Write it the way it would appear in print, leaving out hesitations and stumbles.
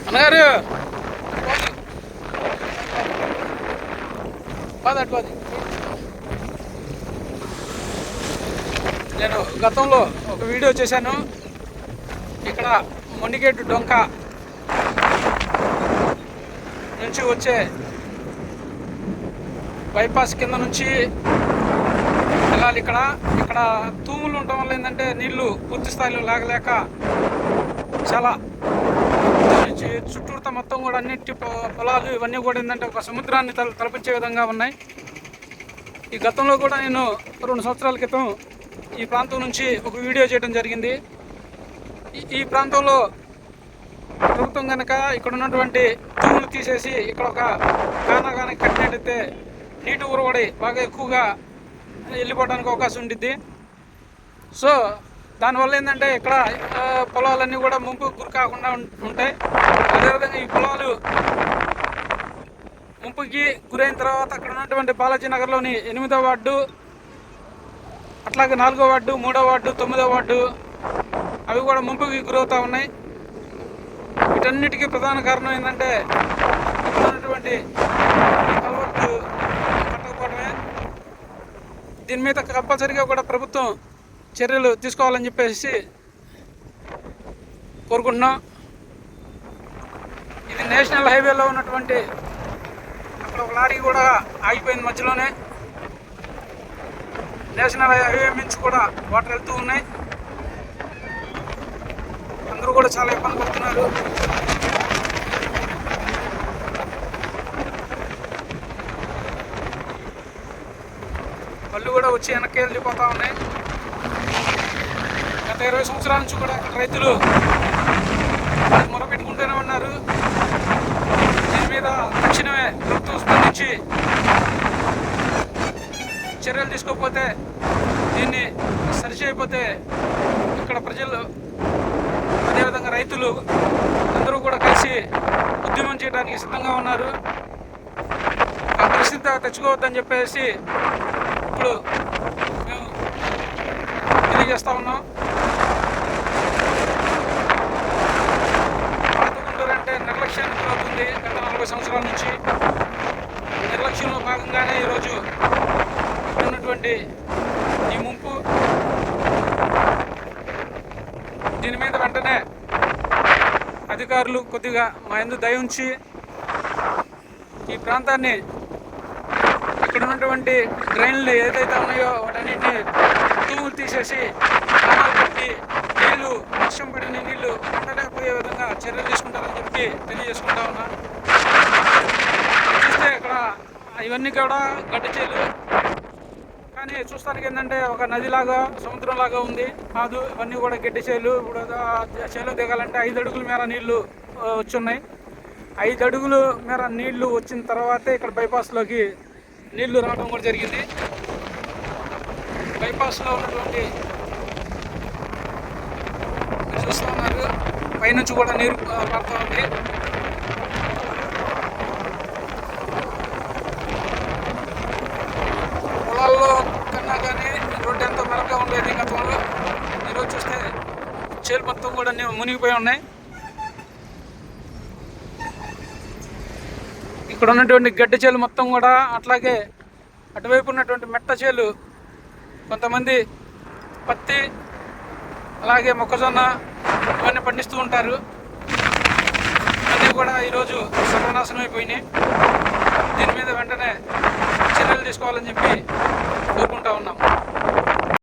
అన్నగారు పది నేను గతంలో ఒక వీడియో చేశాను. ఇక్కడ మొండిగేటు డొంక నుంచి వచ్చే బైపాస్ కింద నుంచి వెళ్ళాలి. ఇక్కడ తూములు ఉండటం వల్ల ఏంటంటే నీళ్లు పూర్తి స్థాయిలో లాగలేక చాలా చుట్టూతా మొత్తం కూడా అన్నిటి పొలాలు ఇవన్నీ కూడా ఏంటంటే ఒక సముద్రాన్ని తలపించే విధంగా ఉన్నాయి. ఈ గతంలో కూడా నేను 2 సంవత్సరాల క్రితం ఈ ప్రాంతం నుంచి ఒక వీడియో చేయడం జరిగింది. ఈ ప్రాంతంలో ప్రభుత్వం కనుక ఇక్కడ ఉన్నటువంటి తూములు తీసేసి ఇక్కడ ఒక కానా కట్టినట్టయితే నీటి ఊరవడి బాగా ఎక్కువగా వెళ్ళిపోవడానికి అవకాశం ఉండిద్ది. సో దానివల్ల ఏంటంటే ఇక్కడ పొలాలన్నీ కూడా ముంపు గురి కాకుండా ఉంటాయి. అదేవిధంగా ఈ పొలాలు ముంపుకి గురైన తర్వాత అక్కడ ఉన్నటువంటి బాలాజీ నగర్లోని 8వ వార్డు, అట్లాగే 4వ వార్డు, 3వ వార్డు, 9వ వార్డు అవి కూడా ముంపుకి గురవుతూ ఉన్నాయి. వీటన్నిటికీ ప్రధాన కారణం ఏంటంటే ఇక్కడ ఉన్నటువంటి కల్వర్టు కట్టకపోవడమే. దీని మీద కంపల్సరీగా కూడా ప్రభుత్వం చర్యలు తీసుకోవాలని చెప్పేసి కోరుకుంటున్నాం. ఇది నేషనల్ హైవేలో ఉన్నటువంటి అక్కడ ఒక లారీ కూడా ఆగిపోయింది మధ్యలోనే. నేషనల్ హైవే నుంచి కూడా వాటర్ వెళ్తూ ఉన్నాయి. అందరూ కూడా చాలా ఇబ్బంది పడుతున్నారు. పళ్ళు కూడా వచ్చి వెనక్కి వెళ్ళిపోతూ ఉన్నాయి. గత 20 సంవత్సరాల నుంచి కూడా అక్కడ రైతులు మొరపెట్టుకుంటూనే ఉన్నారు. దీని మీద తక్షణమే ప్రభుత్వం స్పందించి చర్యలు తీసుకోకపోతే, దీన్ని సరిచేయకపోతే ఇక్కడ ప్రజలు అదేవిధంగా రైతులు అందరూ కూడా కలిసి ఉద్యమం చేయడానికి సిద్ధంగా ఉన్నారు. ఆ పరిస్థితి తెచ్చుకోవద్దని చెప్పేసి ఇప్పుడు మేము తెలియజేస్తా ఉన్నాం. పాతగుంటూరు అంటే నిర్లక్ష్యానికి గురవుతుంది. గత 40 సంవత్సరాల నుంచి నిర్లక్ష్యంలో భాగంగానే ఈరోజు ఉన్నటువంటి ఈ ముంపు. దీని మీద వెంటనే అధికారులు కొద్దిగా మా యందు దయ ఉంచి ఈ ప్రాంతాన్ని ఇక్కడ ఉన్నటువంటి డ్రైన్లు ఏదైతే ఉన్నాయో వాటన్నిటిని తూములు తీసేసి కానాలు పెట్టి నీళ్లు, వర్షం పడిన నీళ్లు పండలేకపోయే విధంగా చర్యలు తీసుకుంటారని చెప్పి తెలియజేసుకుంటా ఉన్నా. చూస్తే ఇక్కడ ఇవన్నీ కూడా గడ్డి చేలు, కానీ చూస్తానికి ఏంటంటే ఒక నదిలాగా సముద్రంలాగా ఉంది. కాదు, ఇవన్నీ కూడా గడ్డి చేలు. ఇప్పుడు చేలో దిగాలంటే 5 అడుగుల మేర నీళ్లు వచ్చున్నాయి. 5 అడుగుల మేర నీళ్లు వచ్చిన తర్వాతే ఇక్కడ బైపాస్లోకి నీళ్లు రావడం కూడా జరిగింది. బైపాస్లో ఉన్నటువంటి చూస్తూ ఉన్నారు, పైనుంచి కూడా నీరు పడుతూ ఉంది. పొలాల్లో కన్నా కానీ రోడ్డు ఎంతో మెరగ్గా ఉండేది గతంలో. ఈరోజు చూస్తే చేలు మొత్తం కూడా మునిగిపోయి ఉన్నాయి. ఇక్కడ ఉన్నటువంటి గడ్డి చేలు మొత్తం కూడా, అట్లాగే అటువైపు ఉన్నటువంటి మెట్ట చేలు, కొంతమంది పత్తి అలాగే మొక్కజొన్న ఇవన్నీ పండిస్తూ ఉంటారు. అన్నీ కూడా ఈరోజు సర్వనాశనం అయిపోయినాయి. దీని మీద వెంటనే చర్యలు తీసుకోవాలని చెప్పి కోరుకుంటా ఉన్నాం.